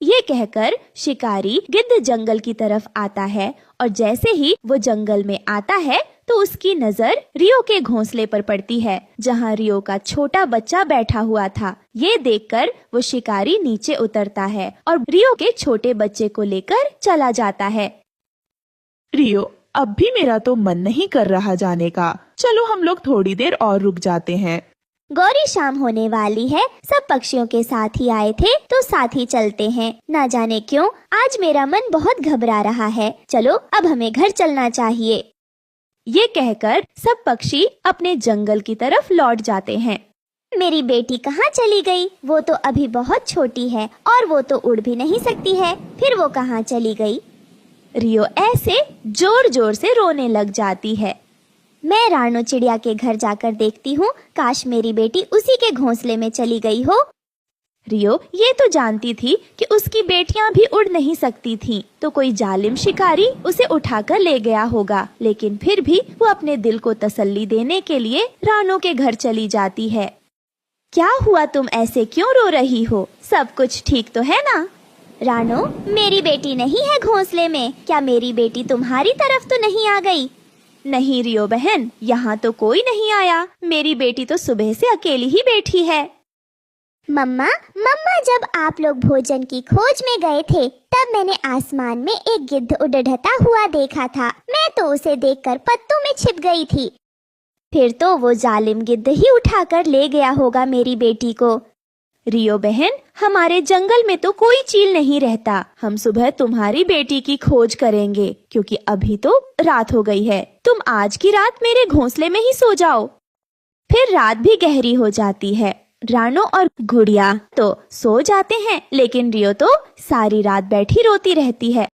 ये कहकर शिकारी गिद्ध जंगल की तरफ आता है और जैसे ही वो जंगल में आता है तो उसकी नजर रियो के घोंसले पर पड़ती है, जहाँ रियो का छोटा बच्चा बैठा हुआ था। ये देखकर वो शिकारी नीचे उतरता है और रियो के छोटे बच्चे को लेकर चला जाता है। रियो, अब भी मेरा तो मन नहीं कर रहा जाने का। चलो हम लोग थोड़ी देर और रुक जाते हैं। गौरी शाम होने वाली है, सब पक्षियों के साथ ही आए थे तो साथ ही चलते हैं। ना जाने क्यों आज मेरा मन बहुत घबरा रहा है। चलो अब हमें घर चलना चाहिए। ये कहकर सब पक्षी अपने जंगल की तरफ लौट जाते हैं। मेरी बेटी कहाँ चली गई? वो तो अभी बहुत छोटी है और वो तो उड़ भी नहीं सकती है, फिर वो कहाँ चली गई? रियो ऐसे जोर जोर से रोने लग जाती है। मैं राणो चिड़िया के घर जाकर देखती हूँ, काश मेरी बेटी उसी के घोंसले में चली गई हो। रियो ये तो जानती थी कि उसकी बेटियां भी उड़ नहीं सकती थीं, तो कोई जालिम शिकारी उसे उठाकर ले गया होगा, लेकिन फिर भी वो अपने दिल को तसल्ली देने के लिए रानो के घर चली जाती है। क्या हुआ, तुम ऐसे क्यों रो रही हो? सब कुछ ठीक तो है ना? रानो, मेरी बेटी नहीं है घोंसले में। क्या मेरी बेटी तुम्हारी तरफ तो नहीं आ गई? नहीं रियो बहन, यहाँ तो कोई नहीं आया। मेरी बेटी तो सुबह से अकेली ही बैठी है। मम्मा, जब आप लोग भोजन की खोज में गए थे तब मैंने आसमान में एक गिद्ध उड़ता हुआ देखा था। मैं तो उसे देखकर पत्तों में छिप गई थी। फिर तो वो जालिम गिद्ध ही उठाकर ले गया होगा मेरी बेटी को। रियो बहन, हमारे जंगल में तो कोई चील नहीं रहता। हम सुबह तुम्हारी बेटी की खोज करेंगे, क्योंकि अभी तो रात हो गई है। तुम आज की रात मेरे घोंसले में ही सो जाओ। फिर रात भी गहरी हो जाती है। रानो और गुड़िया तो सो जाते हैं, लेकिन रियो तो सारी रात बैठी रोती रहती है।